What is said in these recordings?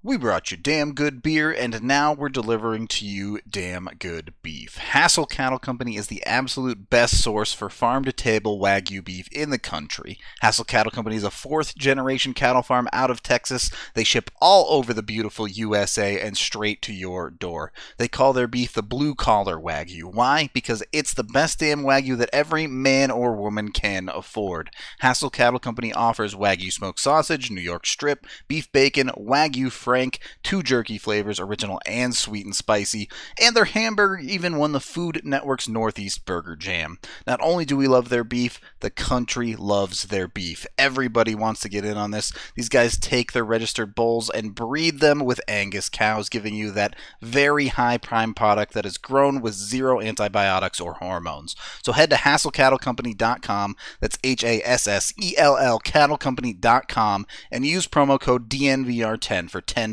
We brought you damn good beer, and now we're delivering to you damn good beef. Hassel Cattle Company is the absolute best source for farm-to-table Wagyu beef in the country. Hassel Cattle Company is a fourth-generation cattle farm out of Texas. They ship all over the beautiful USA and straight to your door. They call their beef the blue-collar Wagyu. Why? Because it's the best damn Wagyu that every man or woman can afford. Hassel Cattle Company offers Wagyu smoked sausage, New York strip, beef bacon, Wagyu Frank, 2 jerky flavors, original and sweet and spicy, and their hamburger even won the Food Network's Northeast Burger Jam. Not only do we love their beef, the country loves their beef. Everybody wants to get in on this. These guys take their registered bulls and breed them with Angus cows, giving you that very high prime product that is grown with zero antibiotics or hormones. So head to hassellcattlecompany.com, that's HASSELL cattlecompany.com, and use promo code DNVR10 for 10%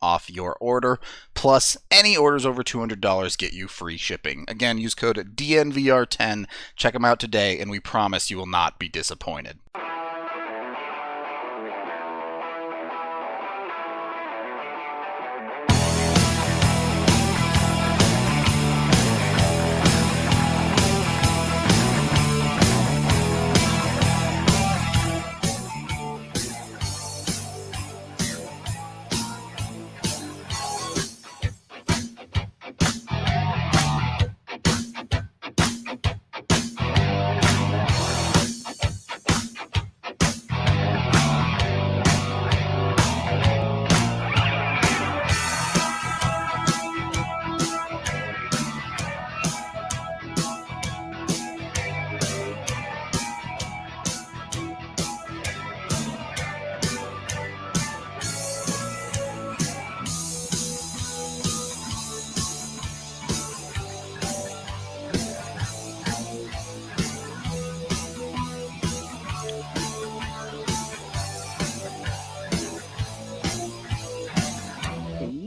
off your order. Plus, any orders over $200 get you free shipping. Again, use code DNVR10. Check them out today, and we promise you will not be disappointed.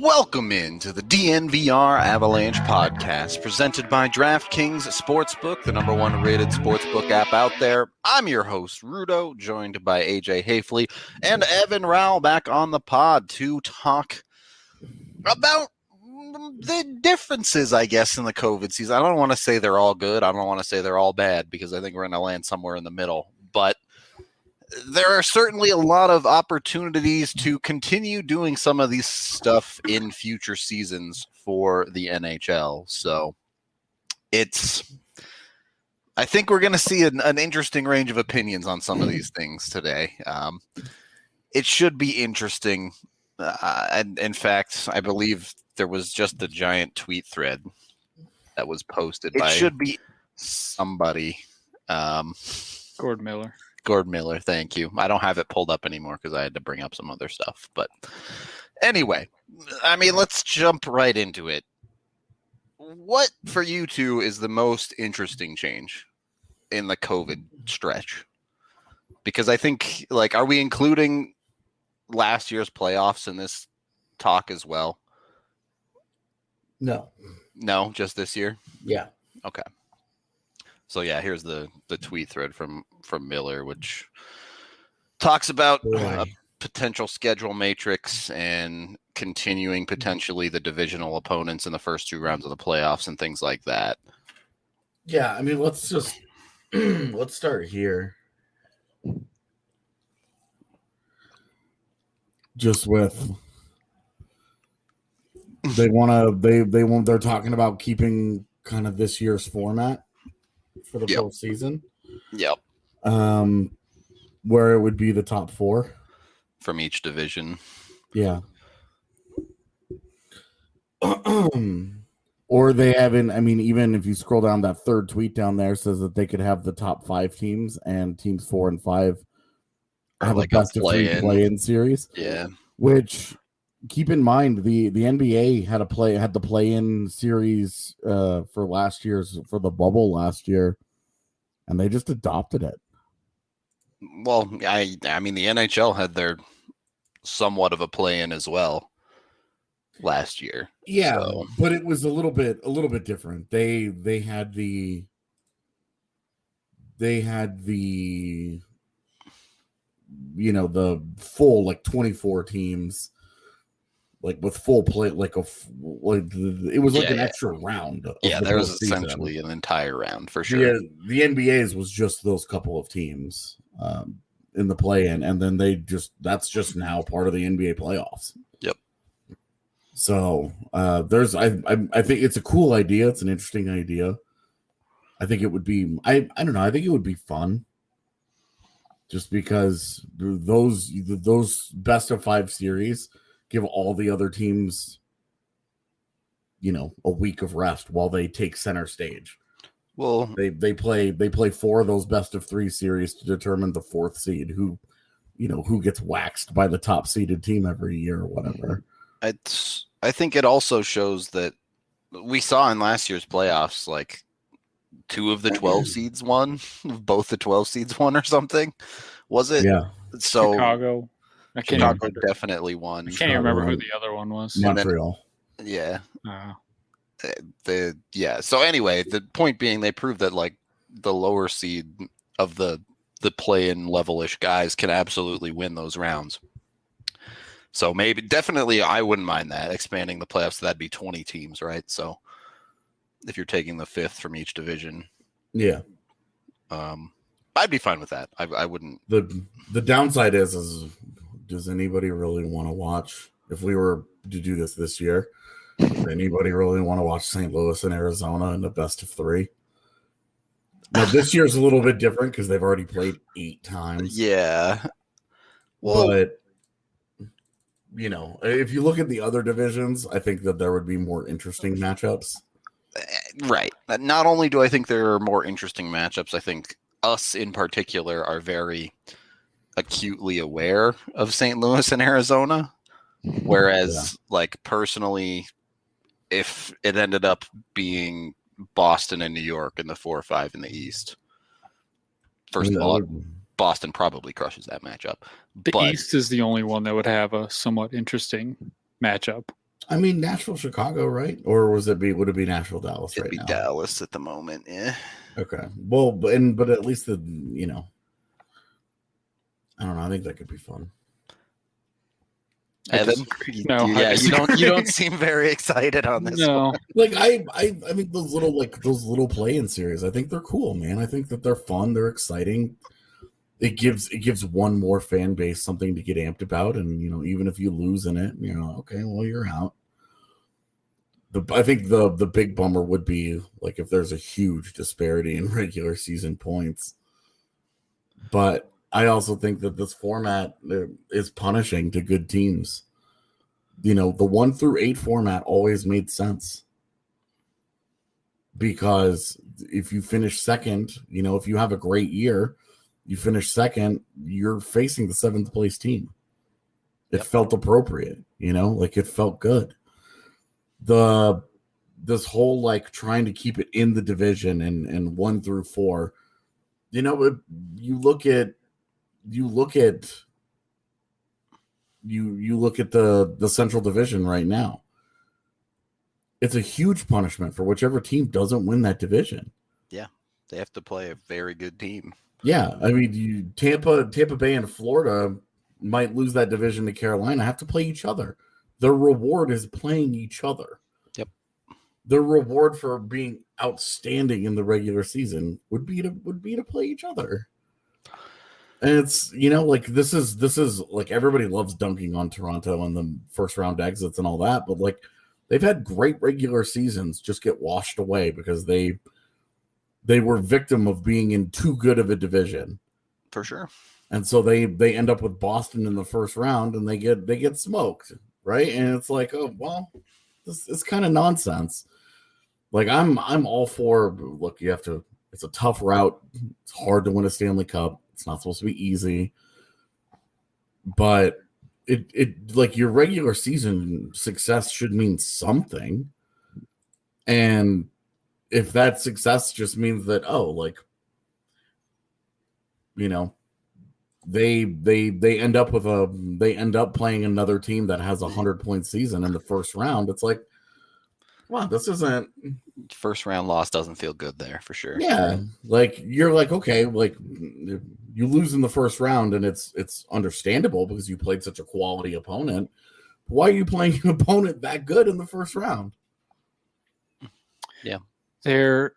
Welcome into the DNVR Avalanche podcast, presented by DraftKings Sportsbook, the number one rated sportsbook app out there. I'm your host, Rudo, joined by AJ Hafley and Evan Rowell back on the pod to talk about the differences, I guess, in the COVID season. I don't want to say they're all good. I don't want to say they're all bad, because I think we're going to land somewhere in the middle. But there are certainly a lot of opportunities to continue doing some of these stuff in future seasons for the NHL. So I think we're going to see an interesting range of opinions on some of these things today. It should be interesting. And in fact, I believe there was just a giant tweet thread that was posted by somebody. Gordon Miller. Gordon Miller, thank you. I don't have it pulled up anymore because I had to bring up some other stuff. But anyway, I mean, let's jump right into it. What, for you two, is the most interesting change in the COVID stretch? Because I think, are we including last year's playoffs in this talk as well? No, just this year? Yeah. Okay. So yeah, here's the tweet thread from Miller, which talks about a potential schedule matrix and continuing potentially the divisional opponents in the first 2 rounds of the playoffs and things like that. Yeah, I mean, let's just let's start here. Just with they're talking about keeping kind of this year's format for the postseason. Yep. Where it would be the top 4 from each division. Yeah. Or they haven't. I mean, even if you scroll down, that third tweet down there says that they could have the top 5 teams, and teams 4 and 5 have a best of 3 play-in series. Yeah. Which, keep in mind, the NBA had the play-in series for the bubble last year, and they just adopted it. Well, I mean, the NHL had their somewhat of a play-in as well last year. Yeah, so. But it was a little bit different. They had the the full 24 teams like with full play, like it was like an extra round. There was essentially an entire round for sure. The NBA's was just those couple of teams in the play-in, and then that's just now part of the NBA playoffs. Yep. So I think it's a cool idea. It's an interesting idea. I think it would be I don't know. I think it would be fun. Just because those best of 5 series give all the other teams, a week of rest while they take center stage. Well, they play 4 of those best of 3 series to determine the 4th seed who gets waxed by the top seeded team every year or whatever. I think it also shows that we saw in last year's playoffs, like 2 of the 12 seeds won, both the 12 seeds won or something. Was it? Yeah. So Chicago. Chicago definitely won. I can't even remember who the other one was. Montreal. Yeah. So anyway, the point being, they proved that like the lower seed of the play-in level-ish guys can absolutely win those rounds. So definitely I wouldn't mind that, expanding the playoffs. That'd be 20 teams, right? So if you're taking the 5th from each division. Yeah. I'd be fine with that. I wouldn't. The downside is does anybody really want to watch, if we were to do this year, does anybody really want to watch St. Louis and Arizona in the best of 3? Now, this year's a little bit different because they've already played 8 times. Yeah. Well, but, if you look at the other divisions, I think that there would be more interesting matchups. Right. Not only do I think there are more interesting matchups, I think us in particular are very acutely aware of St. Louis and Arizona. Whereas, like, personally, if it ended up being Boston and New York in the 4 or 5 in the East, first of all, Boston probably crushes that matchup. The East is the only one that would have a somewhat interesting matchup. I mean, Nashville, Chicago, right? Or would it be Nashville, Dallas right now? It'd be Dallas at the moment, yeah. Okay. Well, but at least I don't know. I think that could be fun. Evan, you don't seem very excited on this one. Like I think those little play-in series, I think they're cool, man. I think that they're fun, they're exciting. It gives one more fan base something to get amped about, and even if you lose in it, okay, well, you're out. I think the big bummer would be like if there's a huge disparity in regular season points. But I also think that this format is punishing to good teams. The 1 through 8 format always made sense. Because if you finish second, if you have a great year, you finish second, you're facing the 7th place team. It felt appropriate, like it felt good. This whole like trying to keep it in the division and 1 through 4, you look at the Central Division right now. It's a huge punishment for whichever team doesn't win that division. Yeah, they have to play a very good team. Yeah, I mean, Tampa Bay and Florida might lose that division to Carolina, have to play each other. Their reward is playing each other. Yep. Their reward for being outstanding in the regular season would be to play each other. And it's, like this is like everybody loves dunking on Toronto and the first round exits and all that, but like they've had great regular seasons just get washed away because they were victim of being in too good of a division. For sure. And so they end up with Boston in the first round and they get smoked, right? And it's like, oh well, this is kind of nonsense. Like I'm all for, look, it's a tough route. It's hard to win a Stanley Cup. It's not supposed to be easy. But it like your regular season success should mean something. And if that success just means that, they end up playing another team that has 100-point season in the first round, it's like, wow, this isn't first round loss doesn't feel good there for sure. Yeah, like you're like, okay, like you lose in the first round and it's understandable because you played such a quality opponent. why are you playing an opponent that good in the first round? Yeah. The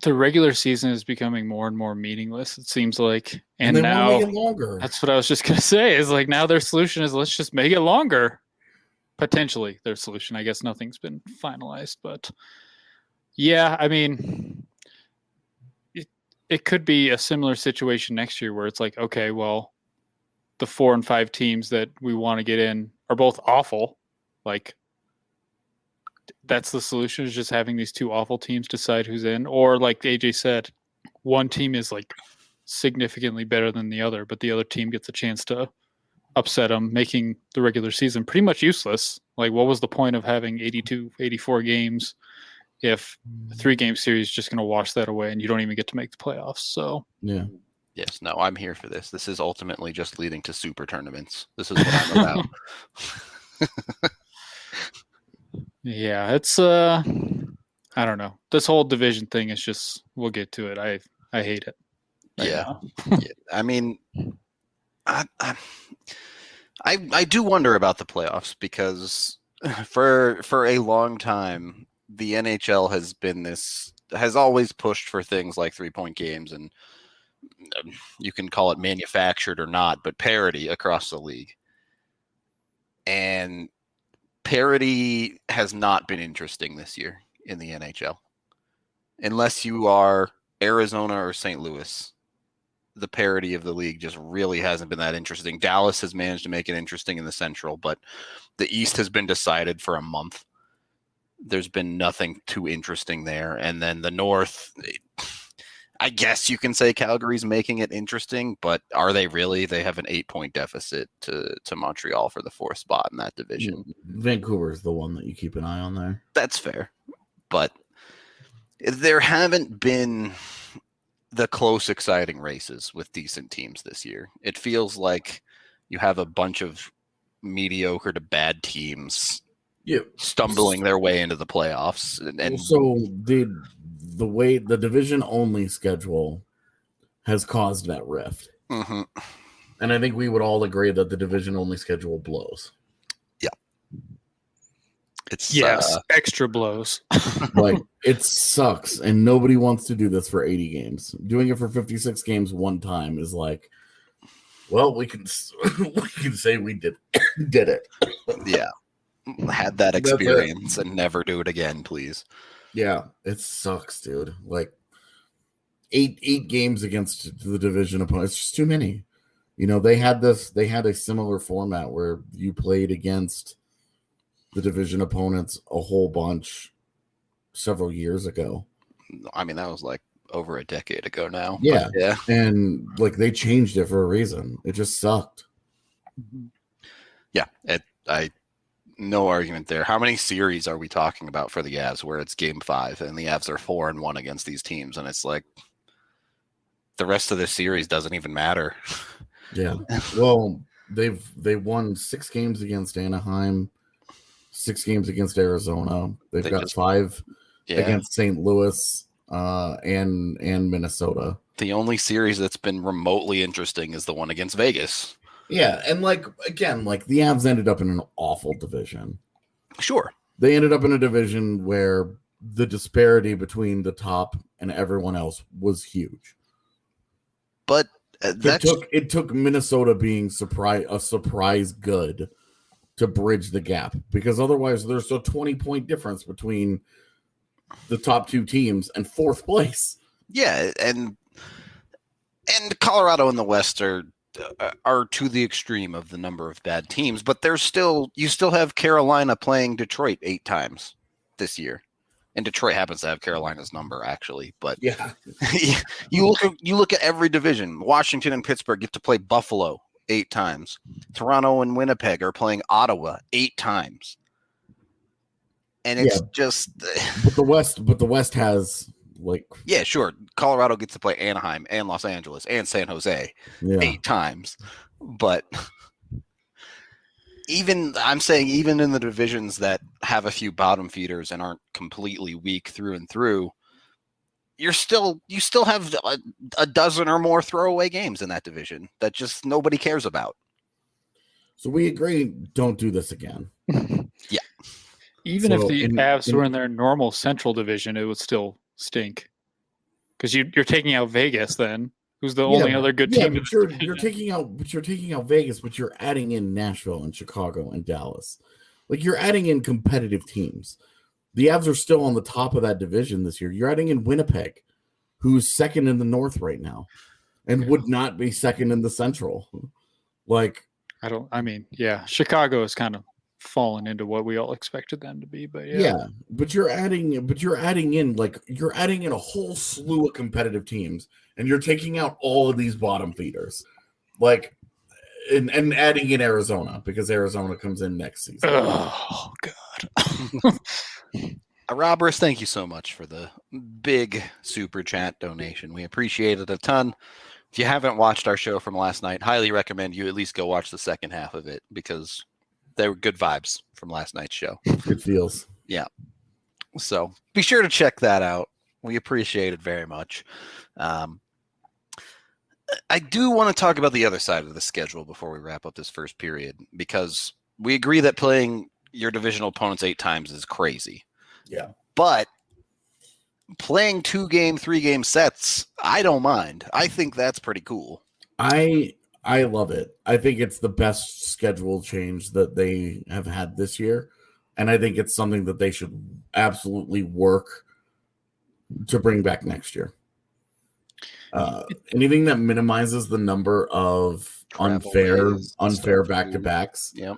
regular season is becoming more and more meaningless, it seems like. And they want to make it longer. That's what I was just going to say, is like now their solution is let's just make it longer. Potentially their solution. I guess nothing's been finalized, but yeah, I mean, it could be a similar situation next year where it's like, okay, well, the 4 and 5 teams that we want to get in are both awful. Like, that's the solution, is just having these 2 awful teams decide who's in. Or like AJ said, one team is like significantly better than the other, but the other team gets a chance to upset them, making the regular season pretty much useless. Like, what was the point of having 82, 84 games if a 3-game series is just going to wash that away and you don't even get to make the playoffs? So yeah. Yes, no, I'm here for this. This is ultimately just leading to super tournaments. This is what I'm about. yeah, it's I don't know. This whole division thing is just, we'll get to it. I hate it. Yeah. Yeah. I mean, I do wonder about the playoffs, because for a long time the NHL has always pushed for things like 3-point games, and you can call it manufactured or not, but parity across the league. And parity has not been interesting this year in the NHL. Unless you are Arizona or St. Louis, the parity of the league just really hasn't been that interesting. Dallas has managed to make it interesting in the Central, but the East has been decided for a month. There's been nothing too interesting there. And then the North, I guess you can say Calgary's making it interesting, but are they really? They have an 8-point deficit to Montreal for the 4th spot in that division. Vancouver's the one that you keep an eye on there. That's fair. But there haven't been the close, exciting races with decent teams this year. It feels like you have a bunch of mediocre to bad teams stumbling their way into the playoffs. And so the way the division only schedule has caused that rift. Mm-hmm. And I think we would all agree that the division only schedule blows. Yeah. It's extra blows. Like, it sucks, and nobody wants to do this for 80 games. Doing it for 56 games one time is like, well, we can say we did it. Yeah. Had that experience and never do it again, please. Yeah, it sucks, dude. Like, eight games against the division opponent. It's just too many. You know, they had a similar format where you played against the division opponents a whole bunch several years ago. I mean, that was like over a decade ago now. Yeah. Yeah. And like, they changed it for a reason. It just sucked. Yeah. No argument there. How many series are we talking about for the Avs where it's game 5 and the Avs are 4-1 against these teams? And it's like, the rest of the series doesn't even matter. Yeah. Well, they won 6 games against Anaheim, 6 games against Arizona. They've got 5 against St. Louis and Minnesota. The only series that's been remotely interesting is the one against Vegas. Yeah, and like, again, like, the Avs ended up in an awful division. Sure. They ended up in a division where the disparity between the top and everyone else was huge. But it took Minnesota being a surprise good to bridge the gap, because otherwise there's a 20-point difference between the top 2 teams and 4th place. Yeah, and Colorado and the West are to the extreme of the number of bad teams, but you still have Carolina playing Detroit 8 times this year. And Detroit happens to have Carolina's number, actually. But yeah, you look at every division. Washington and Pittsburgh get to play Buffalo 8 times. Toronto and Winnipeg are playing Ottawa 8 times. And it's just but the West has, like, yeah, sure. Colorado gets to play Anaheim and Los Angeles and San Jose 8 times. But even in the divisions that have a few bottom feeders and aren't completely weak through and through, you still have a dozen or more throwaway games in that division that just nobody cares about. So we agree, don't do this again. Even So if the Avs were in their normal Central division, it would still stink. Because you're taking out Vegas then, who's the only other good team. But you're taking out Vegas, but you're adding in Nashville and Chicago and Dallas. Like, you're adding in competitive teams. The Avs are still on the top of that division this year. You're adding in Winnipeg, who's second in the North right now, and would not be second in the Central. Like, Chicago has kind of fallen into what we all expected them to be, but but you're adding in a whole slew of competitive teams, and you're taking out all of these bottom feeders, like, and adding in Arizona, because Arizona comes in next season. Oh God. Robert, thank you so much for the big super chat donation. We appreciate it a ton. If you haven't watched our show from last night, highly recommend you at least go watch the second half of it, because they were good vibes from last night's show. Good feels. Yeah. So be sure to check that out. We appreciate it very much. I do want to talk about the other side of the schedule before we wrap up this first period, because we agree that playing your divisional opponents 8 times is crazy. Yeah. But playing 2-game, 3-game sets, I don't mind. I think that's pretty cool. I love it. I think it's the best schedule change that they have had this year. And I think it's something that they should absolutely work to bring back next year. Anything that minimizes the number of unfair back-to-backs, yep,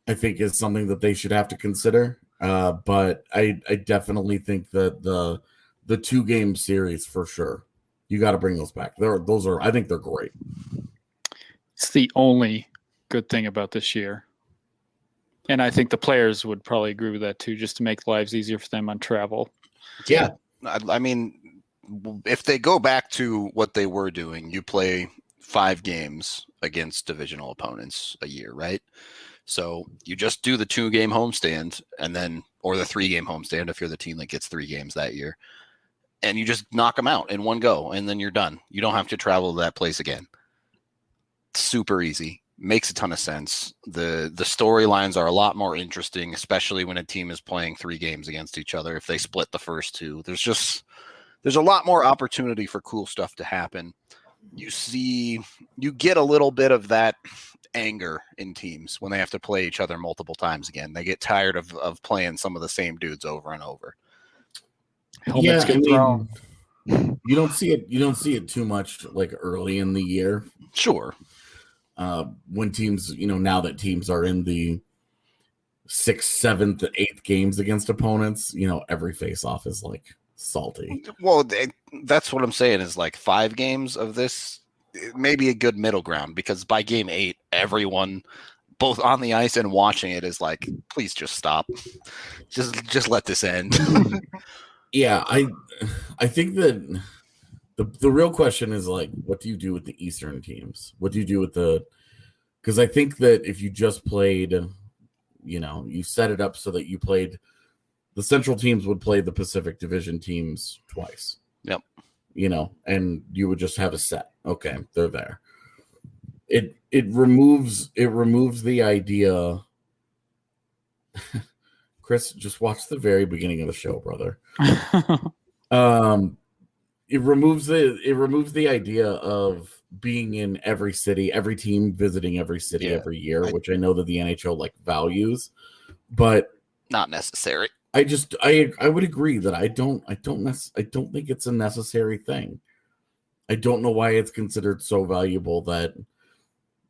I think is something that they should have to consider. But I definitely think that the 2-game series, for sure, you got to bring those back. I think they're great. It's the only good thing about this year. And I think the players would probably agree with that too, just to make lives easier for them on travel. Yeah. I mean, if they go back to what they were doing, you play 5 games against divisional opponents a year, right? So you just do the 2-game homestand, and then, or the 3-game homestand if you're the team that gets 3 games that year, and you just knock them out in one go, and then you're done. You don't have to travel to that place again. Super easy. Makes a ton of sense. The storylines are a lot more interesting, especially when a team is playing 3 games against each other. If they split the first 2, there's a lot more opportunity for cool stuff to happen. You get a little bit of that anger in teams when they have to play each other multiple times again. They get tired of playing some of the same dudes over and over. Helmets get thrown. You don't see it too much, like, early in the year. Sure. When teams, now that teams are in the 6th, 7th, 8th games against opponents, every face-off is like salty. Well, that's what I'm saying is, like, 5 games of this may be a good middle ground, because by game 8, everyone, both on the ice and watching it, is like, please just stop. Just let this end. Yeah, I think that the real question is, like, what do you do with the Eastern teams? What do you do with because I think that if you just played, you set it up so that you played, the Central teams would play the Pacific Division teams twice. Yep. And you would just have a set. Okay, they're there. It removes the idea. Chris, just watch the very beginning of the show, brother. It removes the idea of being in every city, every team visiting every city every year, which I know that the NHL values, but not necessary. I would agree that I don't think it's a necessary thing. I don't know why it's considered so valuable that,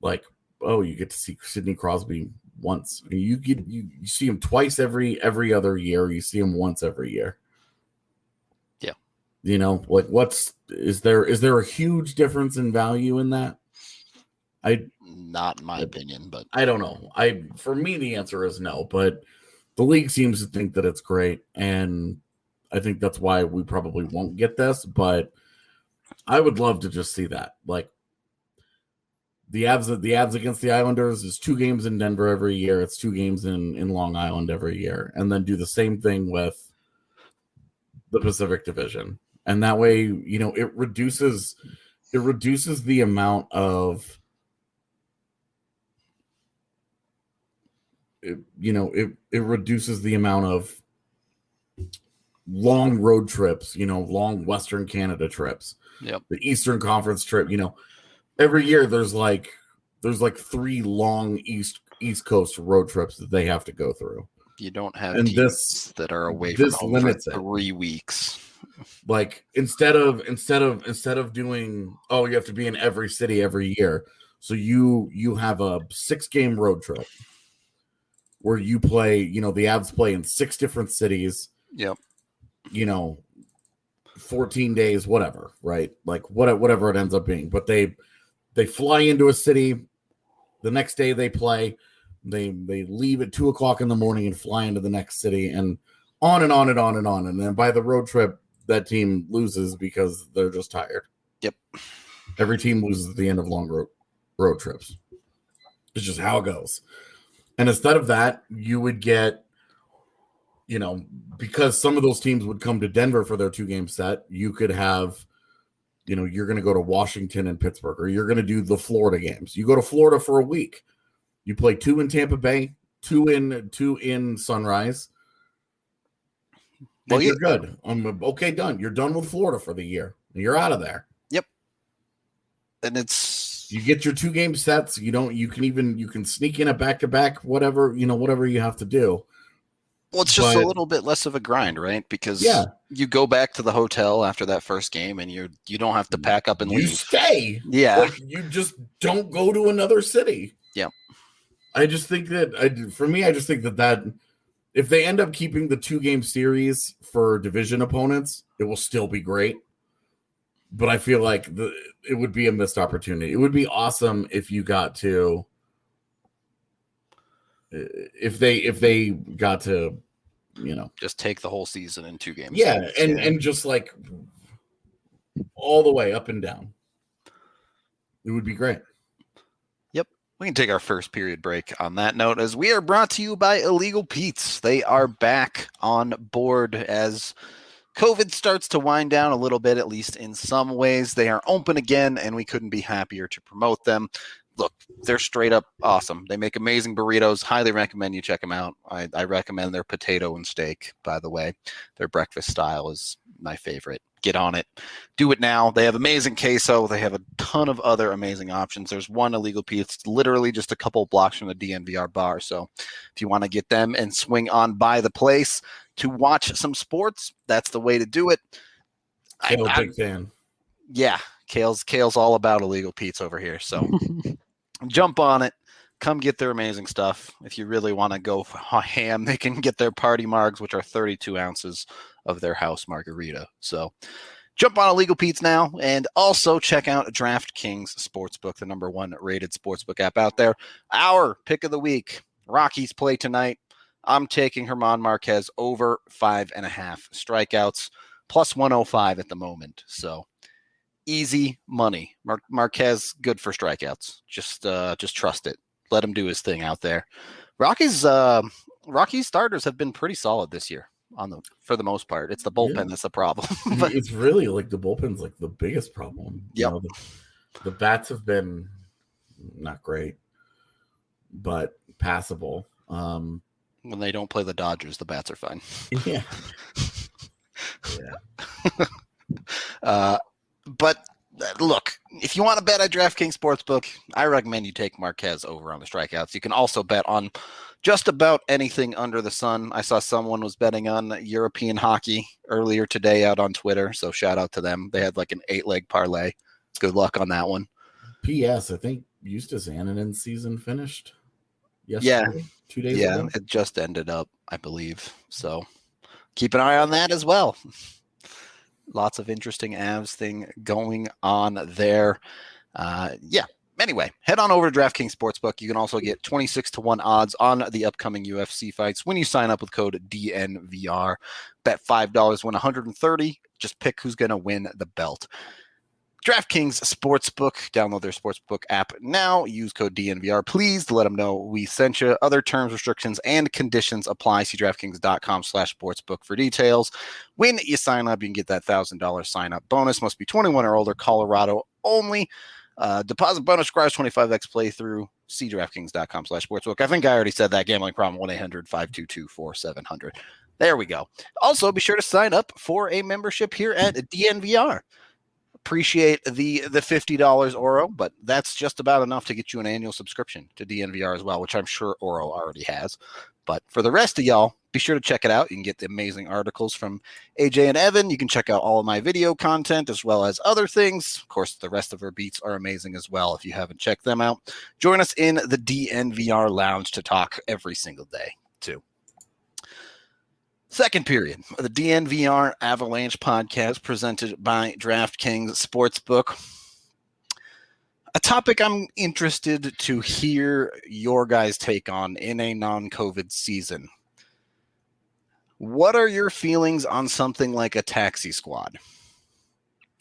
like, oh, you get to see Sidney Crosby once. You see him twice every other year. You see him once every year. Yeah. Is there a huge difference in value in that? Not in my opinion, but I don't know. For me, the answer is no, but the league seems to think that it's great, and I think that's why we probably won't get this, but I would love to just see that. Like, the Avs against the Islanders is 2 games in Denver every year. It's 2 games in Long Island every year, and then do the same thing with the Pacific Division. And that way, it reduces the amount of it reduces the amount of long road trips, long Western Canada trips. Yep. The Eastern Conference trip, every year there's like 3 long East Coast road trips that they have to go through. You don't have And teams that are away from home for limits 3 weeks. Like instead of doing, you have to be in every city every year. So you have a 6-game road trip where you play, the Avs play in 6 different cities. Yep. 14 days, whatever, right? Like whatever it ends up being. But they fly into a city. The next day they play. They leave at 2:00 in the morning and fly into the next city, and on and on and on and on. And then by the road trip, that team loses because they're just tired. Yep. Every team loses at the end of long road trips. It's just how it goes. And instead of that, you would get, because some of those teams would come to Denver for their 2-game set, you could have, you're going to go to Washington and Pittsburgh, or you're going to do the Florida games. You go to Florida for a week. You play 2 in Tampa Bay, 2 in Sunrise. Well, you're good. Okay, done. You're done with Florida for the year. You're out of there. Yep. And you get your 2-game sets. You can sneak in a back-to-back, whatever you have to do. Well, it's just a little bit less of a grind, right? Because you go back to the hotel after that first game, and you don't have to pack up and leave. You stay. Yeah. Like, you just don't go to another city. Yeah. I just think that if they end up keeping the 2-game series for division opponents, it will still be great. But I feel like it would be a missed opportunity. It would be awesome if you got to, if they got to, just take the whole season in 2 games. Yeah, and just like all the way up and down. It would be great. We can take our first period break on that note, as we are brought to you by Illegal Pete's. They are back on board as COVID starts to wind down a little bit, at least in some ways. They are open again, and we couldn't be happier to promote them. Look, they're straight up awesome. They make amazing burritos. Highly recommend you check them out. I recommend their potato and steak, by the way. Their breakfast style is my favorite. Get on it. Do it now. They have amazing queso. They have a ton of other amazing options. There's one Illegal Pete's literally just a couple of blocks from the DNVR bar. So if you want to get them and swing on by the place to watch some sports, that's the way to do it. I'm a big fan. Yeah, Kale's all about Illegal Pete's over here. So jump on it. Come get their amazing stuff. If you really want to go ham, they can get their party margs, which are 32 ounces of their house margarita. So jump on Illegal Pete's now, and also check out DraftKings Sportsbook, the #1 rated sportsbook app out there. Our pick of the week, Rockies play tonight. I'm taking German Marquez over 5.5 strikeouts, plus 105 at the moment. So easy money. Marquez, good for strikeouts. Just trust it. Let him do his thing out there. Rockies starters have been pretty solid this year for the most part. It's the bullpen that's the problem. But it's really like the bullpen's like the biggest problem. Yeah. The bats have been not great, but passable. When they don't play the Dodgers, the bats are fine. Yeah. But look, if you want to bet at DraftKings Sportsbook, I recommend you take Marquez over on the strikeouts. You can also bet on just about anything under the sun. I saw someone was betting on European hockey earlier today out on Twitter, so shout out to them. They had like an 8-leg parlay. Good luck on that one. P.S. I think Eustace Annanen's season finished yesterday, 2 days ago. Yeah, it just ended up, I believe. So keep an eye on that as well. Lots of interesting Avs thing going on there. Anyway, head on over to DraftKings Sportsbook. You can also get 26-1 odds on the upcoming UFC fights when you sign up with code DNVR. Bet $5, win $130. Just pick who's going to win the belt. DraftKings Sportsbook. Download their Sportsbook app now. Use code DNVR, please, to let them know we sent you. Other terms, restrictions, and conditions apply. See DraftKings.com/sportsbook for details. When you sign up, you can get that $1,000 sign-up bonus. Must be 21 or older, Colorado only. Deposit bonus requires 25x playthrough See DraftKings.com/sportsbook. I think I already said that. Gambling problem, 1-800-522-4700. There we go. Also, be sure to sign up for a membership here at DNVR. Appreciate the $50 Oro, but that's just about enough to get you an annual subscription to DNVR as well, which I'm sure Oro already has. But for the rest of y'all, be sure to check it out. You can get the amazing articles from AJ and Evan. You can check out all of my video content as well as other things. Of course, the rest of our beats are amazing as well if you haven't checked them out. Join us in the DNVR lounge to talk every single day too. Second period of the DNVR Avalanche podcast presented by DraftKings Sportsbook. A topic I'm interested to hear your guys' take on in a non-COVID season. What are your feelings on something like a taxi squad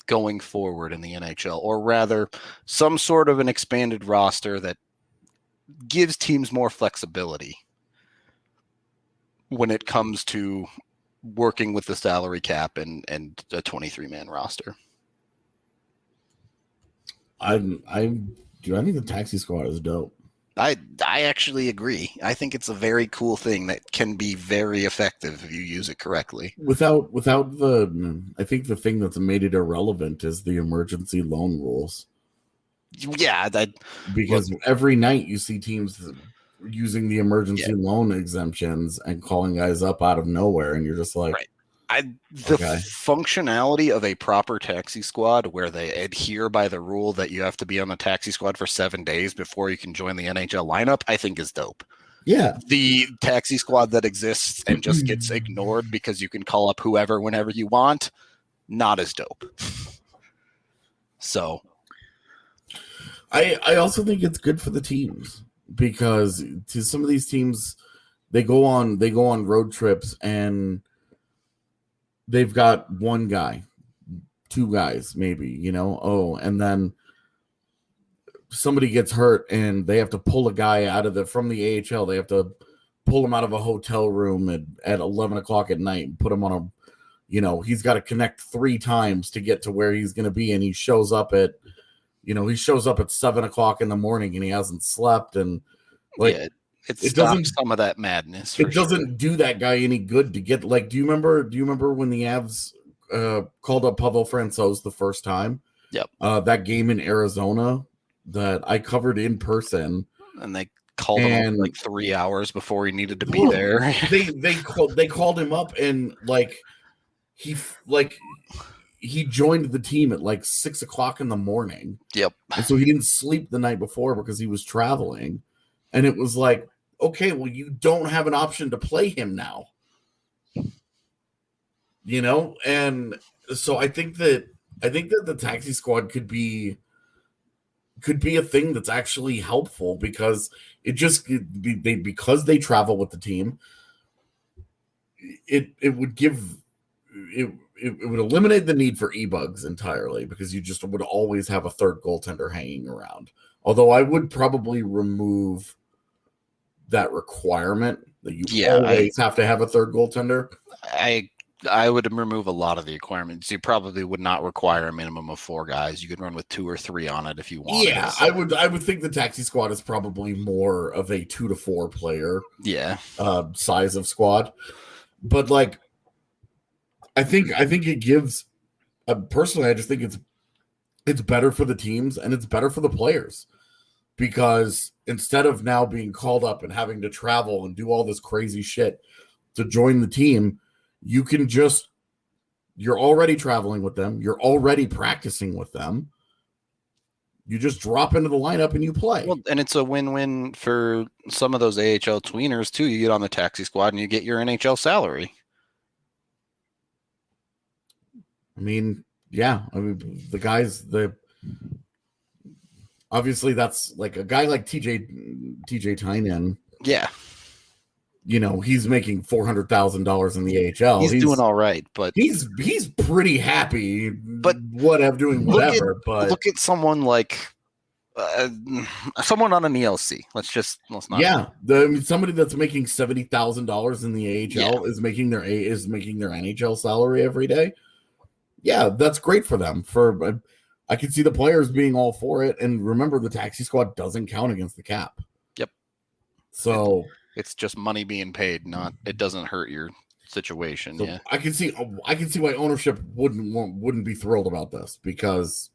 going forward in the NHL, or rather some sort of an expanded roster that gives teams more flexibility when it comes to working with the salary cap and a 23-man roster? I think the taxi squad is dope. I actually agree. I think it's a very cool thing that can be very effective if you use it correctly. Without I think the thing that's made it irrelevant is the emergency loan rules. Yeah, because every night you see teams using the emergency loan exemptions and calling guys up out of nowhere, and you're just like, the functionality of a proper taxi squad where they adhere by the rule that you have to be on the taxi squad for 7 days before you can join the NHL lineup, I think is dope. Yeah. The taxi squad that exists and just gets ignored because you can call up whoever whenever you want, not as dope. So I also think it's good for the teams, because to some of these teams, they go on road trips and they've got one guy, two guys, maybe, and then somebody gets hurt and they have to pull a guy out from the AHL. They have to pull him out of a hotel room at 11 o'clock at night and put him on he's got to connect 3 times to get to where he's going to be. And he shows up at 7 o'clock in the morning and he hasn't slept. And it stops some of that madness. It doesn't do that guy any good to get, do you remember when the Avs called up Pavel Francouz the first time? Yep. That game in Arizona that I covered in person, and they called him up 3 hours before he needed to be there. they called him up, and he joined the team at 6 o'clock in the morning. Yep. And so he didn't sleep the night before because he was traveling. And it was like, okay, well, you don't have an option to play him now. And so I think that the taxi squad could be a thing that's actually helpful, because because they travel with the team, it would eliminate the need for e-bugs entirely, because you just would always have a third goaltender hanging around. Although I would probably remove that requirement that you always have to have a third goaltender. I would remove a lot of the requirements. You probably would not require a minimum of 4 guys. You could run with 2 or 3 on it if you wanted. Yeah, I would think the taxi squad is probably more of a 2 to 4 player size of squad. But I think it gives personally, I just think it's better for the teams and it's better for the players, because instead of now being called up and having to travel and do all this crazy shit to join the team, you're already traveling with them. You're already practicing with them. You just drop into the lineup and you play. Well, and it's a win-win for some of those AHL tweeners too. You get on the taxi squad and you get your NHL salary. The guys, obviously that's a guy like TJ Tynan. Yeah. He's making $400,000 in the AHL. He's doing all right, but he's pretty happy. But look at someone like someone on an ELC. Let's not. Yeah, somebody that's making $70,000 in the AHL is making their NHL salary every day. Yeah, that's great for them. I can see the players being all for it. And remember, the taxi squad doesn't count against the cap. Yep. So it's just money being paid, not it doesn't hurt your situation. So yeah. I can see why ownership wouldn't be thrilled about this, because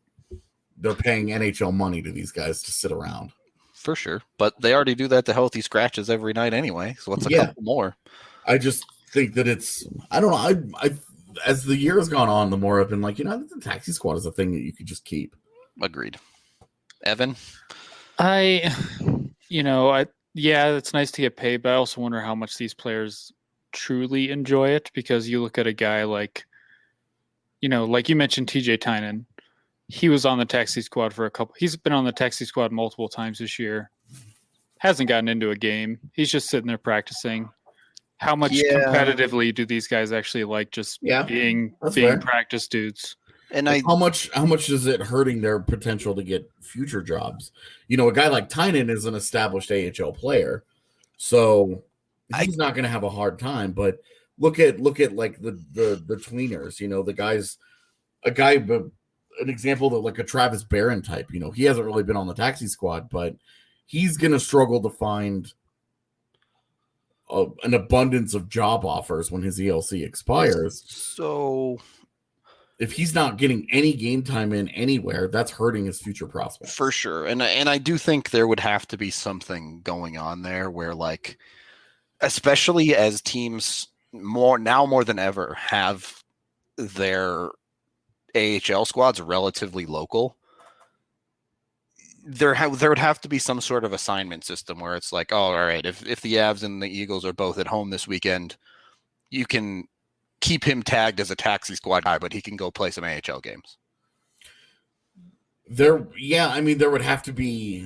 they're paying NHL money to these guys to sit around. For sure. But they already do that to healthy scratches every night anyway. So what's a couple more? I just think that I don't know. I as the year has gone on, the more I've been like, I think the taxi squad is a thing that you could just keep. Agreed. Evan? It's nice to get paid, but I also wonder how much these players truly enjoy it, because you look at a guy like you mentioned, TJ Tynan. He was on the taxi squad he's been on the taxi squad multiple times this year. Hasn't gotten into a game. He's just sitting there practicing. How much competitively do these guys actually like just being practice dudes? And how much is it hurting their potential to get future jobs? A guy like Tynan is an established AHL player, so he's not going to have a hard time. But look at like the tweeners, the guys, an example that like a Travis Barron type, he hasn't really been on the taxi squad, but he's going to struggle to find an abundance of job offers when his ELC expires. So if he's not getting any game time in anywhere, that's hurting his future prospects. For sure. And I do think there would have to be something going on there where, like, especially as teams more than ever have their AHL squads relatively local, there would have to be some sort of assignment system where it's like, oh, all right, if the Avs and the Eagles are both at home this weekend, you can keep him tagged as a taxi squad guy, but he can go play some AHL games. There would have to be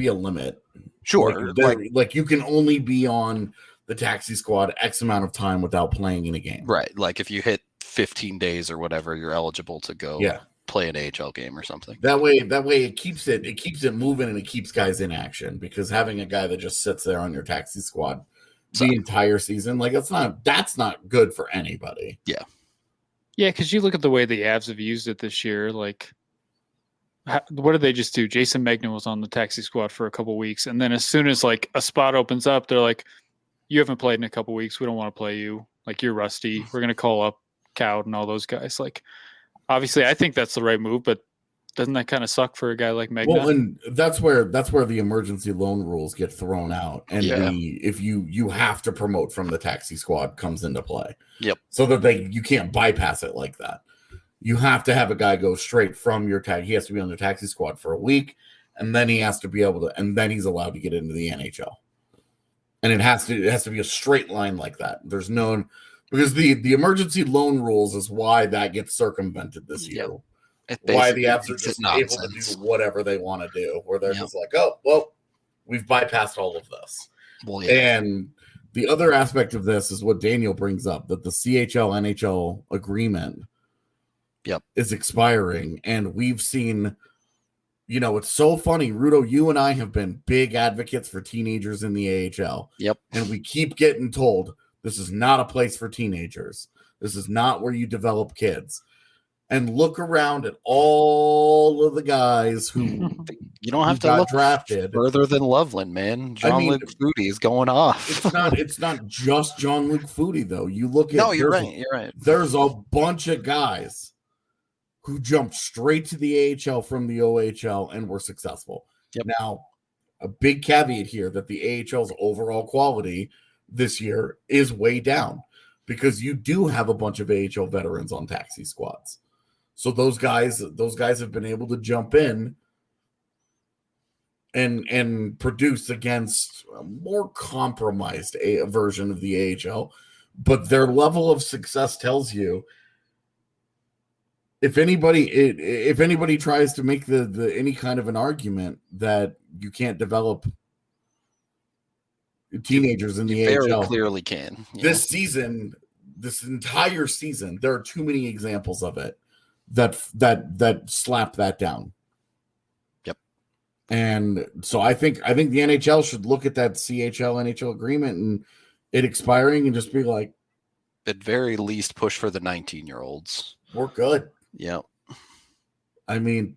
a limit. Sure. Like you can only be on the taxi squad X amount of time without playing in a game. Right. Like if you hit 15 days or whatever, you're eligible to go play an AHL game or something. That way it keeps it moving and it keeps guys in action, because having a guy that just sits there on your taxi squad the entire season, like that's not good for anybody. Yeah. Yeah, because you look at the way the Avs have used it this year. Like, what did they just do? Jason Megna was on the taxi squad for a couple weeks, and then as soon as like a spot opens up, they're like, "You haven't played in a couple weeks. We don't want to play you. Like, you're rusty. We're gonna call up Cowd and all those guys." Like, obviously, I think that's the right move, but doesn't that kind of suck for a guy like Megna? Well, and that's where the emergency loan rules get thrown out, and if you have to promote from the taxi squad comes into play. Yep. So that you can't bypass it like that. You have to have a guy go straight from your tag. He has to be on the taxi squad for a week, and then he has to be able to, and then he's allowed to get into the NHL. And it has to be a straight line like that. There's no, because the emergency loan rules is why that gets circumvented this year. Why the Avs are just able to do whatever they want to do, where they're just like, oh, well, we've bypassed all of this. Well, And the other aspect of this is what Daniel brings up, that the CHL NHL agreement is expiring. And we've seen, it's so funny. Rudo, you and I have been big advocates for teenagers in the AHL. Yep. And we keep getting told this is not a place for teenagers. This is not where you develop kids. And look around at all of the guys who you don't have to look drafted further than Loveland, man. Jean-Luc Foudy is going off. It's not just Jean-Luc Foudy though. You look at you're right. There's a bunch of guys who jumped straight to the AHL from the OHL and were successful. Yep. Now, a big caveat here that the AHL's overall quality this year is way down, because you do have a bunch of AHL veterans on taxi squads. So those guys have been able to jump in and produce against a more compromised version of the AHL. But their level of success tells you, if anybody tries to make the any kind of an argument that you can't develop teenagers in the AHL, very clearly can. This season, this entire season, there are too many examples of it that slap that down. Yep. And so I think the NHL should look at that CHL NHL agreement and it expiring and just be like, at very least push for the 19-year-olds. We're good. Yeah. I mean,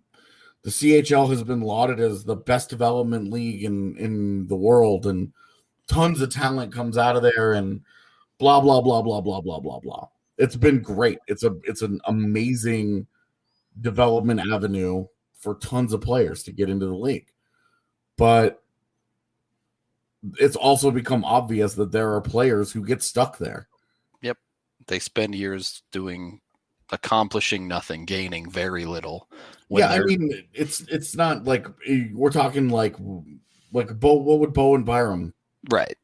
The CHL has been lauded as the best development league in the world, and tons of talent comes out of there, and blah blah blah blah blah blah blah blah. It's been great. It's an amazing development avenue for tons of players to get into the league. But it's also become obvious that there are players who get stuck there. Yep. They spend years accomplishing nothing, gaining very little. Yeah, I mean, it's not like we're talking like Bo. What would Bo and Byram right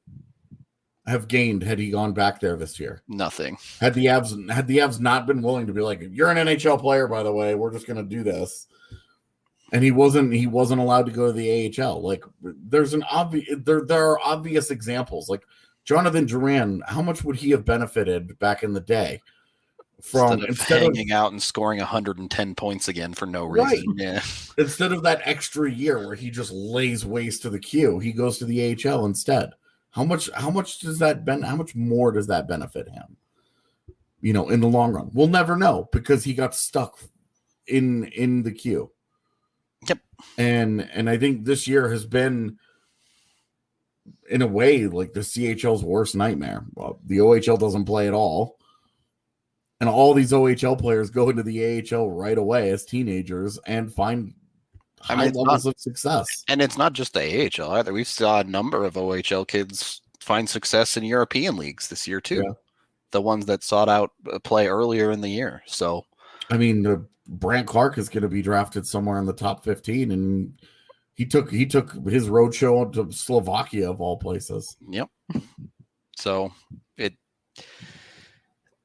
have gained had he gone back there this year? Nothing. Had the Avs not been willing to be like, you're an NHL player, by the way, we're just going to do this. And he wasn't allowed to go to the AHL. Like, there's there are obvious examples. Like Jonathan Duran, how much would he have benefited back in the day from instead of hanging out and scoring 110 points again for no reason? Right. Yeah. Instead of that extra year where he just lays waste to the queue, he goes to the AHL instead. How much more does that benefit him? You know, in the long run, we'll never know because he got stuck in the queue. Yep. And I think this year has been, in a way, like the CHL's worst nightmare. Well, the OHL doesn't play at all. And all these OHL players go into the AHL right away as teenagers and find high levels of success. And it's not just the AHL either. We saw a number of OHL kids find success in European leagues this year too. Yeah. The ones that sought out play earlier in the year. So, I mean, Brant Clark is going to be drafted somewhere in the top 15, and he took his road show to Slovakia of all places. Yep. So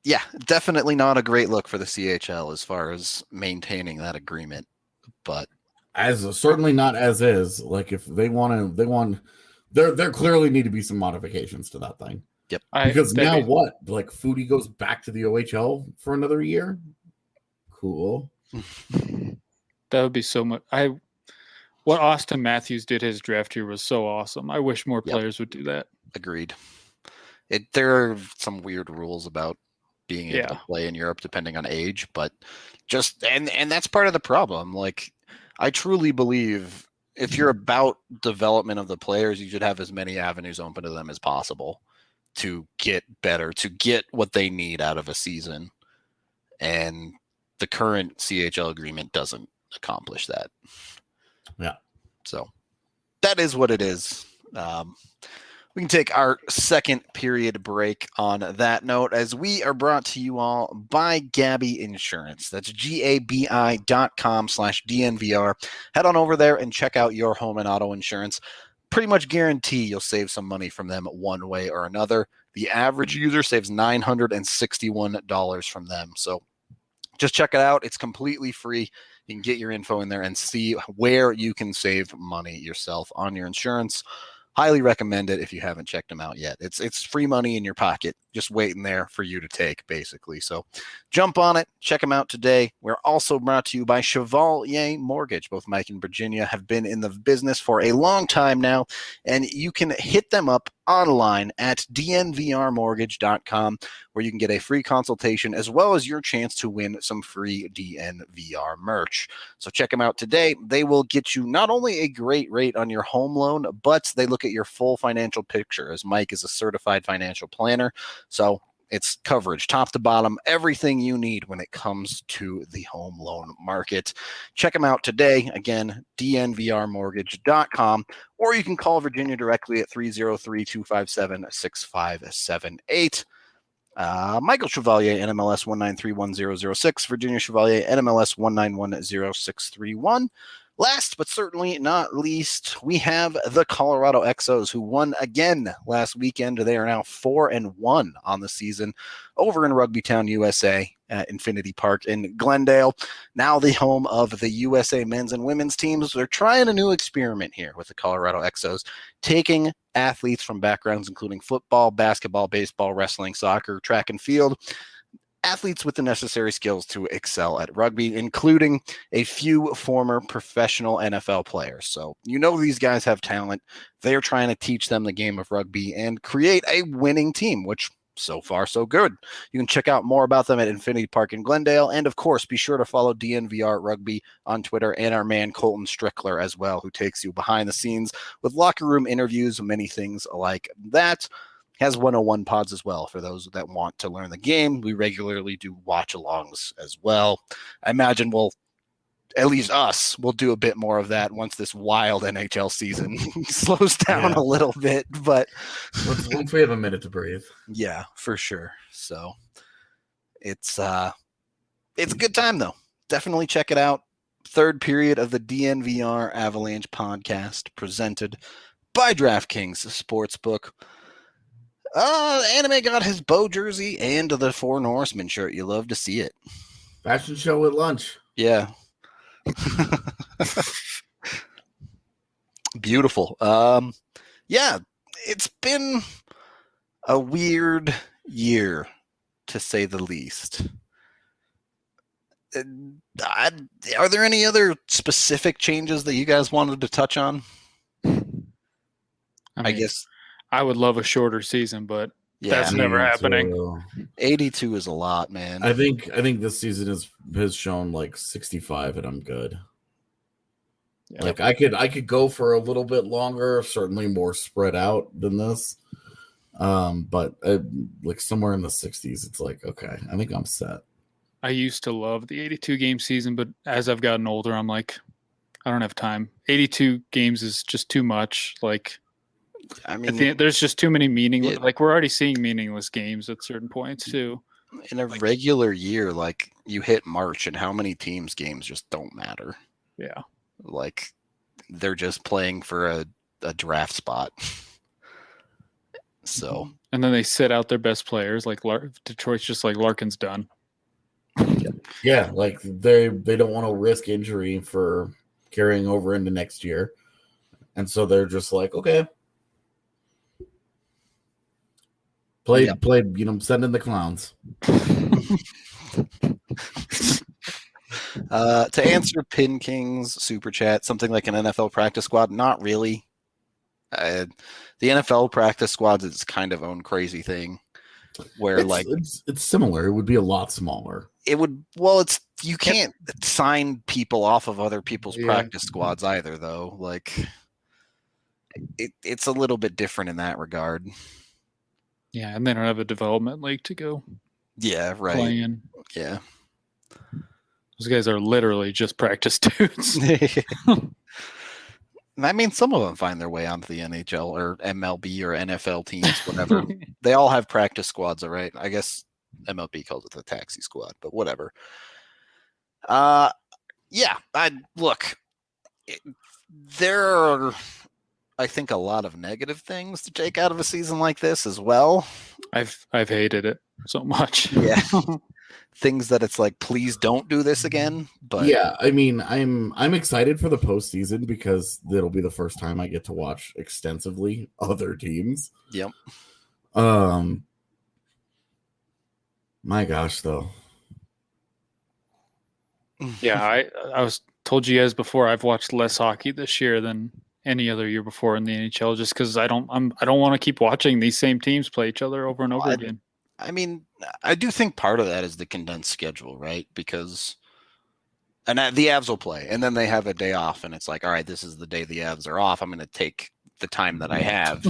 yeah, definitely not a great look for the CHL as far as maintaining that agreement, but certainly not as is. Like if there clearly need to be some modifications to that thing. Yep. Because now what? Like Foodie goes back to the OHL for another year? Cool. That would be so much. What Austin Matthews did his draft year was so awesome. I wish more players would do that. Agreed. There are some weird rules about being able to play in Europe depending on age, but and that's part of the problem. Like, I truly believe if you're about development of the players, you should have as many avenues open to them as possible to get better, to get what they need out of a season. And the current CHL agreement doesn't accomplish that. Yeah. So that is what it is. We can take our second period break on that note as we are brought to you all by Gabi Insurance. That's gabi.com/DNVR. Head on over there and check out your home and auto insurance. Pretty much guarantee you'll save some money from them one way or another. The average user saves $961 from them. So just check it out. It's completely free. You can get your info in there and see where you can save money yourself on your insurance. Highly recommend it if you haven't checked them out yet. It's free money in your pocket, just waiting there for you to take, basically. So jump on it. Check them out today. We're also brought to you by Chevalier Mortgage. Both Mike and Virginia have been in the business for a long time now, and you can hit them up online at dnvrmortgage.com, where you can get a free consultation as well as your chance to win some free DNVR merch. So check them out today. They will get you not only a great rate on your home loan, but they look at your full financial picture, as Mike is a certified financial planner. So it's coverage, top to bottom, everything you need when it comes to the home loan market. Check them out today. Again, dnvrmortgage.com, or you can call Virginia directly at 303-257-6578. Michael Chevalier, NMLS 1931006, Virginia Chevalier, NMLS 1910631. Last but certainly not least, we have the Colorado Exos, who won again last weekend. They are now 4-1 on the season over in Rugbytown, USA, at Infinity Park in Glendale. Now the home of the USA men's and women's teams. They're trying a new experiment here with the Colorado Exos, taking athletes from backgrounds including football, basketball, baseball, wrestling, soccer, track and field, athletes with the necessary skills to excel at rugby, including a few former professional NFL players. So these guys have talent. They're trying to teach them the game of rugby and create a winning team, which so far, so good. You can check out more about them at Infinity Park in Glendale. And of course, be sure to follow DNVR Rugby on Twitter and our man Colton Strickler as well, who takes you behind the scenes with locker room interviews, many things like that. Has 101 pods as well for those that want to learn the game. We regularly do watch alongs as well. I imagine at least us, we'll do a bit more of that once this wild NHL season slows down a little bit. But once we have a minute to breathe. Yeah, for sure. So it's a good time though. Definitely check it out. Third period of the DNVR Avalanche podcast presented by DraftKings Sportsbook. Anime got his Bo jersey and the Four Norsemen shirt. You love to see it. Fashion show at lunch. Yeah. Beautiful. Yeah, it's been a weird year, to say the least. Are there any other specific changes that you guys wanted to touch on? I guess I would love a shorter season, but yeah, that's never happening. 82 is a lot, man. I think this season has shown like 65, and I'm good. Yeah. Like I could go for a little bit longer, certainly more spread out than this. But like somewhere in the 60s, it's like, okay, I think I'm set. I used to love the 82 game season, but as I've gotten older, I'm like, I don't have time. 82 games is just too much. Like, I mean, there's just too many meaningless. Like, we're already seeing meaningless games at certain points too. In a regular year, like you hit March, and how many teams' games just don't matter. Yeah, like they're just playing for a draft spot. So, and then they sit out their best players. Like Detroit's just like Larkin's done. Yeah, like they don't want to risk injury for carrying over into next year, and so they're just like, okay, play, send in the clowns. To answer Pin King's super chat, something like an NFL practice squad, not really. The NFL practice squads is kind of own crazy thing where it's similar. It would be a lot smaller. It would, you can't sign people off of other people's practice squads either, though. Like it's a little bit different in that regard. Yeah, and they don't have a development league to go. Yeah, right. Play in. Yeah. Those guys are literally just practice dudes. I mean, some of them find their way onto the NHL or MLB or NFL teams, whatever. They all have practice squads, all right? I guess MLB calls it the taxi squad, but whatever. There are, I think, a lot of negative things to take out of a season like this as well. I've hated it so much. Yeah. Things that it's like, please don't do this again. But yeah, I mean, I'm excited for the postseason because it'll be the first time I get to watch extensively other teams. Yep. My gosh, though. Yeah, I was told you guys before, I've watched less hockey this year than any other year before in the NHL, just because I don't want to keep watching these same teams play each other over and over again. I mean, I do think part of that is the condensed schedule, right? Because the Avs will play, and then they have a day off, and it's like, all right, this is the day the Avs are off. I'm going to take the time that I have,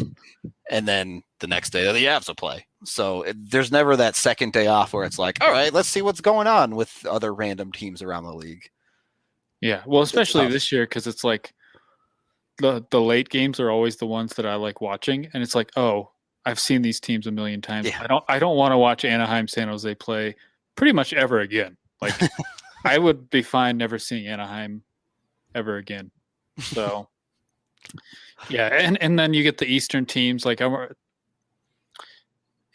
and then the next day the Avs will play. So there's never that second day off where it's like, all right, let's see what's going on with other random teams around the league. Yeah, well, especially this year, because it's like the late games are always the ones that I like watching, and it's like, oh, I've seen these teams a million times. Yeah. I don't want to watch Anaheim, San Jose play pretty much ever again. Like I would be fine never seeing Anaheim ever again. So yeah, and then you get the Eastern teams. Like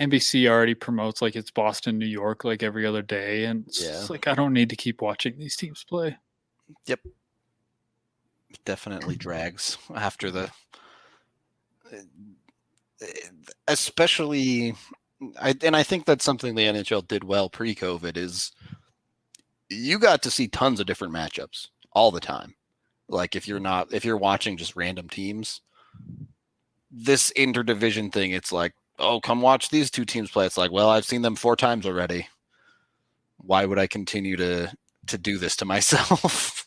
NBC already promotes like it's Boston, New York, like every other day, and it's like I don't need to keep watching these teams play. Yep, definitely drags after the. Especially, I think that's something the NHL did well pre-COVID is you got to see tons of different matchups all the time. Like if you're watching just random teams, this interdivision thing, it's like oh, come watch these two teams play. It's like, well, I've seen them 4 times already. Why would I continue to do this to myself?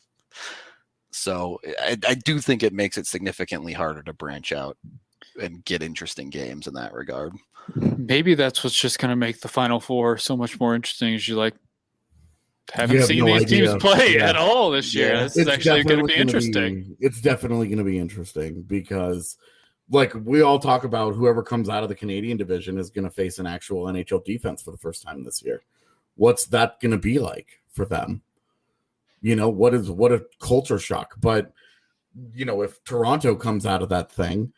So I do think it makes it significantly harder to branch out and get interesting games in that regard. Maybe that's what's just going to make the Final Four so much more interesting. Is you like haven't have seen no these idea. teams play Yeah. at all this year. Yeah. This is actually going to be interesting. It's definitely going to be interesting because, like, we all talk about whoever comes out of the Canadian division is going to face an actual NHL defense for the first time this year. What's that going to be like for them? You know, what a culture shock. But, you know, if Toronto comes out of that thing,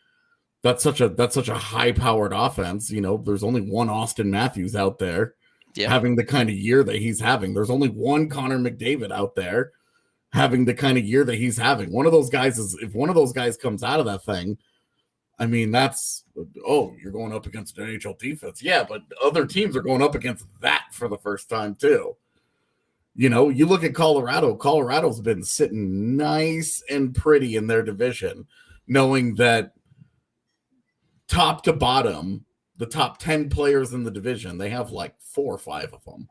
that's such a high-powered offense. You know, there's only one Austin Matthews out there having the kind of year that he's having. There's only one Connor McDavid out there having the kind of year that he's having. If one of those guys comes out of that thing, I mean, you're going up against an NHL defense. Yeah, but other teams are going up against that for the first time too. You know, you look at Colorado. Colorado's been sitting nice and pretty in their division, knowing that top to bottom, the top 10 players in the division, they have like 4 or 5 of them.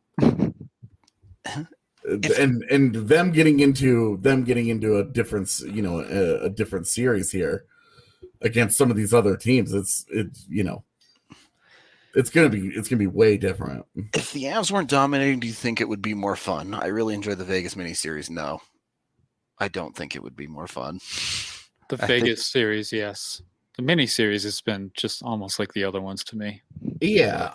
And them getting into a different, you know, a different series here against some of these other teams, it's you know, it's gonna be way different. If the Avs weren't dominating, do you think it would be more fun? I really enjoyed the Vegas miniseries. No, I don't think it would be more fun. The Vegas series, yes. The miniseries has been just almost like the other ones to me. Yeah,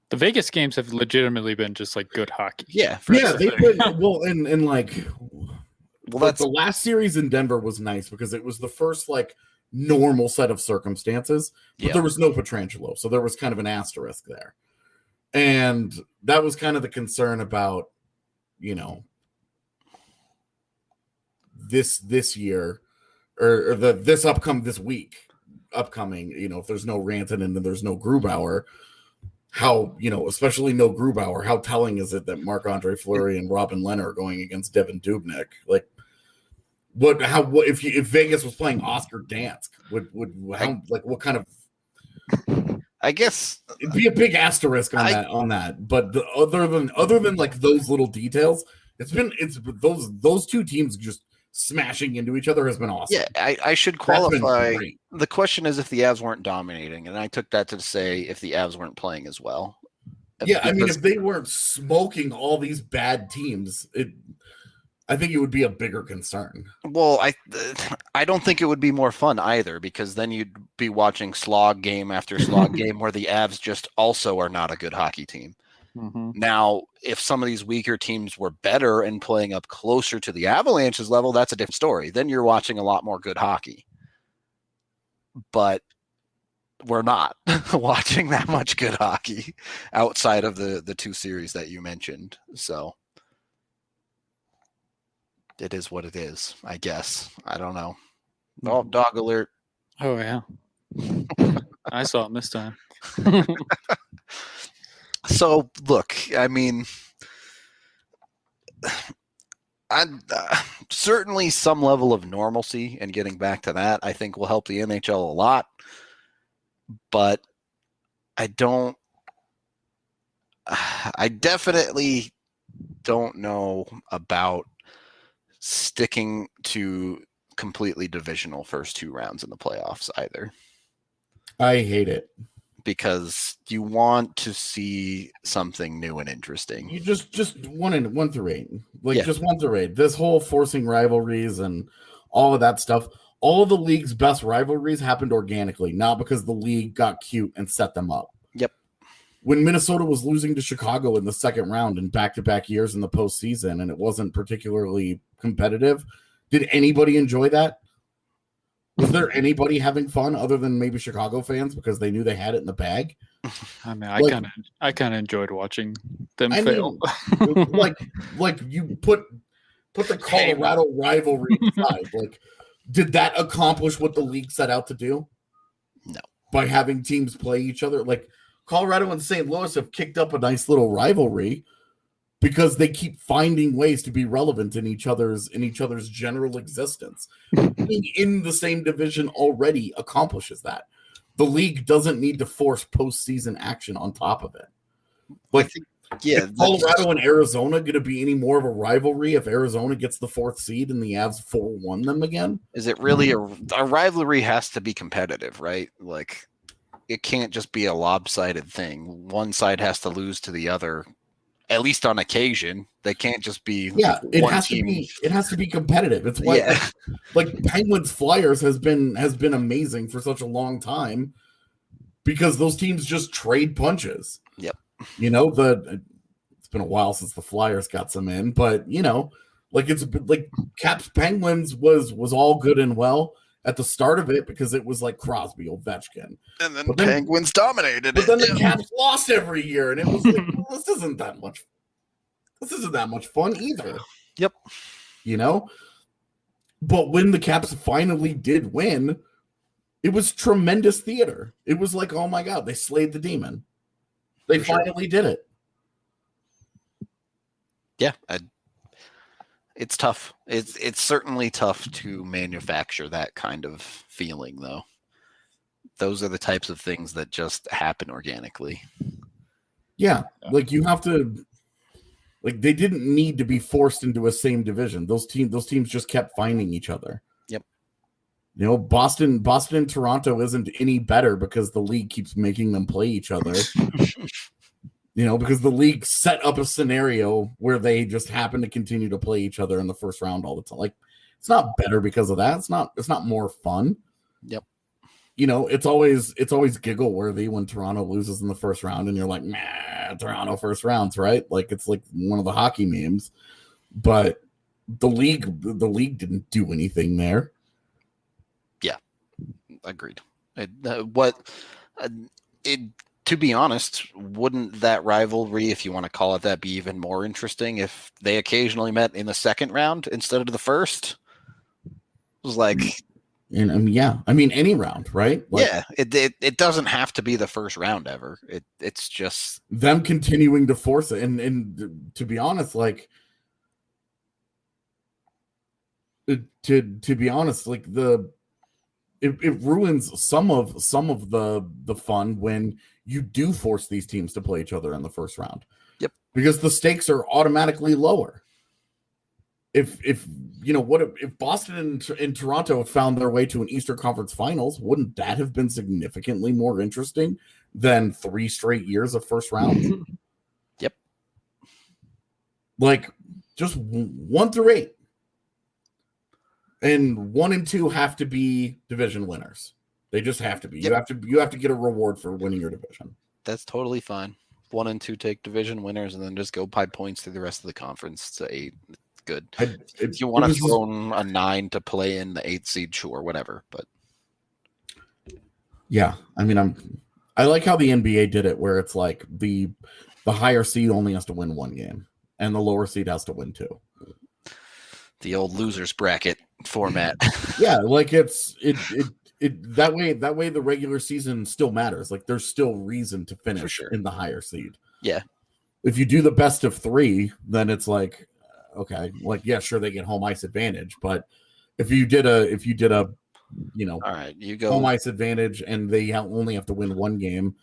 The Vegas games have legitimately been just like good hockey. Yeah, they've been and like. Well, that's the last series in Denver was nice because it was the first like normal set of circumstances, but there was no Pietrangelo, so there was kind of an asterisk there, and that was kind of the concern about, you know, this year or this upcoming, you know, if there's no Rantanen and then there's no Grubauer, how, you know, especially no Grubauer, how telling is it that Marc-Andre Fleury and Robin Lehner are going against Devin Dubnyk? Like, what if Vegas was playing Oscar Dansk, what kind of, I guess it'd be a big asterisk on that. But other than like those little details, it's those two teams just smashing into each other has been awesome. Yeah, I should qualify. The question is if the Avs weren't dominating, and I took that to say if the Avs weren't playing as well. Yeah, I mean, if they weren't smoking all these bad teams, I think it would be a bigger concern. Well, I don't think it would be more fun either, because then you'd be watching slog game after slog game where the Avs just also are not a good hockey team. Mm-hmm. Now, if some of these weaker teams were better and playing up closer to the Avalanche's level, that's a different story. Then you're watching a lot more good hockey. But we're not watching that much good hockey outside of the 2 series that you mentioned. So it is what it is, I guess. I don't know. Oh, dog alert. Oh, yeah. I saw him this time. So, look, I mean, certainly some level of normalcy and getting back to that, I think, will help the NHL a lot. But I definitely don't know about sticking to completely divisional first 2 rounds in the playoffs either. I hate it. Because you want to see something new and interesting. You just 1 through 8, just 1 through 8. This whole forcing rivalries and all of that stuff. All of the league's best rivalries happened organically, not because the league got cute and set them up. Yep. When Minnesota was losing to Chicago in the second round in back-to-back years in the postseason, and it wasn't particularly competitive, did anybody enjoy that? Was there anybody having fun other than maybe Chicago fans because they knew they had it in the bag? I mean, I kind of enjoyed watching them fail. like you put the Colorado rivalry aside. Like, did that accomplish what the league set out to do? No. By having teams play each other, like Colorado and St. Louis have kicked up a nice little rivalry, because they keep finding ways to be relevant in each other's general existence. Being in the same division already accomplishes that. The league doesn't need to force postseason action on top of it. Like, is Colorado and Arizona going to be any more of a rivalry if Arizona gets the 4th seed and the Avs 4-1 them again? Is it really a rivalry? Has to be competitive, right? Like, it can't just be a lopsided thing. One side has to lose to the other, at least on occasion. They can't just be it has to be competitive. It's why like Penguins Flyers has been amazing for such a long time, because those teams just trade punches. Yep. You know, it's been a while since the Flyers got some in, but you know, like it's like Caps Penguins was all good and well at the start of it because it was like Crosby, Ovechkin, and then Penguins dominated. But then the Caps lost every year, and it was like, well, this isn't that much fun either. Yep. You know, but when the Caps finally did win, it was tremendous theater. It was like, oh my God, they slayed the demon. They finally did it. Yeah, it's tough. It's certainly tough to manufacture that kind of feeling, though. Those are the types of things that just happen organically. Yeah, like you have to. Like, they didn't need to be forced into a same division. Those teams just kept finding each other. Yep. You know, Boston and Toronto isn't any better because the league keeps making them play each other. You know, because the league set up a scenario where they just happen to continue to play each other in the first round all the time. Like, it's not better because of that. It's not more fun. Yep. You know, it's always giggle worthy when Toronto loses in the first round, and you're like, nah, Toronto first rounds, right? Like, it's like one of the hockey memes. But the league didn't do anything there. Yeah, agreed. To be honest, wouldn't that rivalry, if you want to call it that, be even more interesting if they occasionally met in the second round instead of the first? It was like, and yeah, I mean any round, right? Like, yeah, it doesn't have to be the first round ever. It's just them continuing to force it, and to be honest, like to be honest, like it ruins some of the fun when you do force these teams to play each other in the first round. Yep. Because the stakes are automatically lower. If you know what, if Boston and Toronto have found their way to an Eastern Conference Finals, wouldn't that have been significantly more interesting than 3 straight years of first round? Yep. Like, just 1 through 8. And 1 and 2 have to be division winners. They just have to be. Yep. You have to get a reward for winning your division. That's totally fine. 1 and 2 take division winners, and then just go by points through the rest of the conference to 8. Good. If you want to throw a 9 to play in the 8th seed, sure, whatever. But yeah, I mean, I like how the NBA did it, where it's like the higher seed only has to win 1 game, and the lower seed has to win 2. The old losers bracket format. Yeah, like it's that way the regular season still matters. Like, there's still reason to finish in the higher seed. Yeah. If you do the best of 3, then it's like, okay, like, yeah, sure, they get home ice advantage, but if you did a you know, all right, you go home ice advantage and they only have to win 1 game,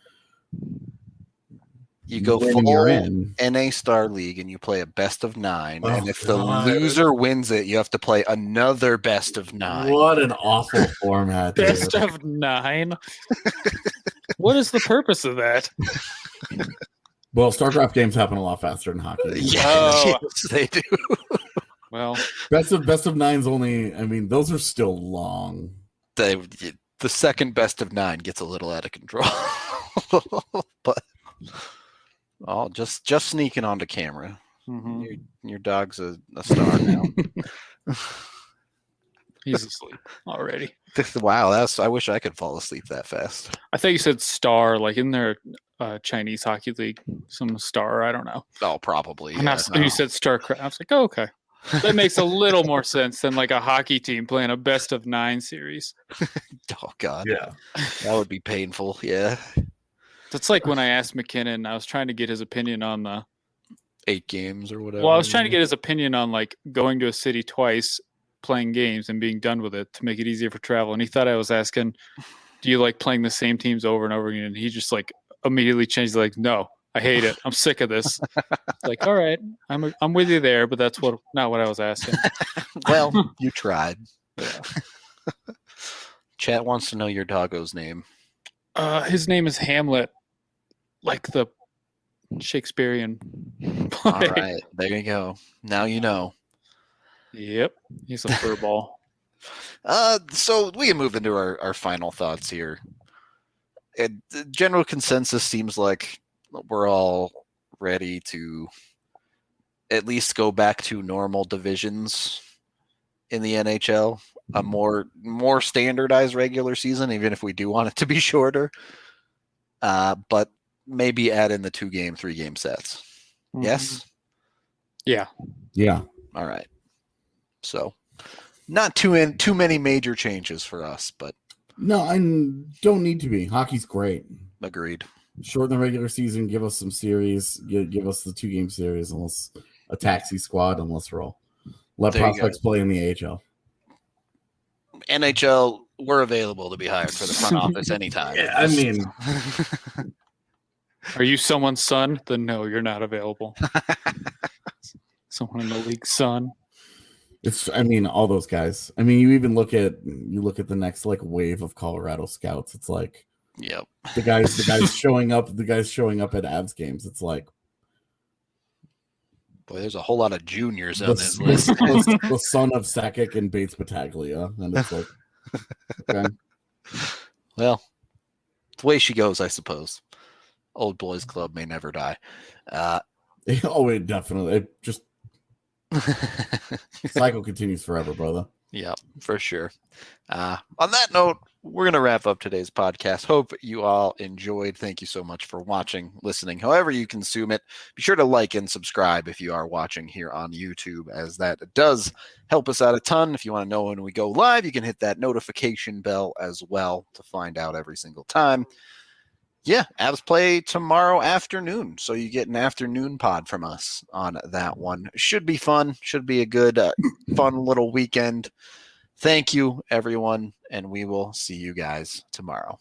you go full NA Star League and you play a best of 9, and if the loser wins it, you have to play another best of 9. What an awful format! Best of 9. What is the purpose of that? Well, StarCraft games happen a lot faster than hockey. Yes, they do. Well, best of 9's only. I mean, those are still long. The second best of 9 gets a little out of control, but just sneaking onto camera. Mm-hmm. Your dog's a star now. He's asleep already. Wow, I wish I could fall asleep that fast. I thought you said star, like in their Chinese hockey league, some star. I don't know. Oh, probably. And you said StarCraft. I was like, oh, okay. That makes a little more sense than like a hockey team playing a best of 9 series. Oh God, yeah, that would be painful. Yeah, that's like when I asked McKinnon. I was trying to get his opinion on 8 games or whatever. Well, I was trying to get his opinion on like going to a city twice, playing games, and being done with it to make it easier for travel. And he thought I was asking, "Do you like playing the same teams over and over again?" And he just like immediately changed, like, "No, I hate it. I'm sick of this." It's like, all right, I'm with you there, but that's not what I was asking. Well, you tried. Yeah. Chat wants to know your doggo's name. His name is Hamlet, like the Shakespearean play. All right, there you go. Now you know. Yep, he's a furball. So we can move into our final thoughts here. The general consensus seems like we're all ready to at least go back to normal divisions in the NHL, a more standardized regular season, even if we do want it to be shorter. But maybe add in the 2-game, 3-game sets. Mm-hmm. Yes? Yeah. All right. So not too many major changes for us, but No, I don't need to be. Hockey's great. agreed. Shorten the regular season, give us some series, give us the 2-game series, and let's a taxi squad, and let's roll. Let There you prospects play in the AHL. NHL, we're available to be hired for the front office anytime. Yeah, I mean, Are you someone's son? Then no, you're not available. Someone in the league's son. all those guys. I mean, you look at the next like wave of Colorado scouts. It's like, yep. the guys showing up at Avs games. It's like, boy, there's a whole lot of juniors on the, this list. the son of Sakic and Bates Battaglia, and it's like, okay. Well, the way she goes, I suppose. Old boys club may never die. Oh, it definitely. It just cycle continues forever, brother. Yeah, for sure. On that note, we're going to wrap up today's podcast. Hope you all enjoyed. Thank you so much for watching, listening, however you consume it. Be sure to like and subscribe if you are watching here on YouTube, as that does help us out a ton. If you want to know when we go live, you can hit that notification bell as well to find out every single time. Yeah, Avs play tomorrow afternoon, so you get an afternoon pod from us on that one. Should be fun. Should be a good, fun little weekend. Thank you, everyone, and we will see you guys tomorrow.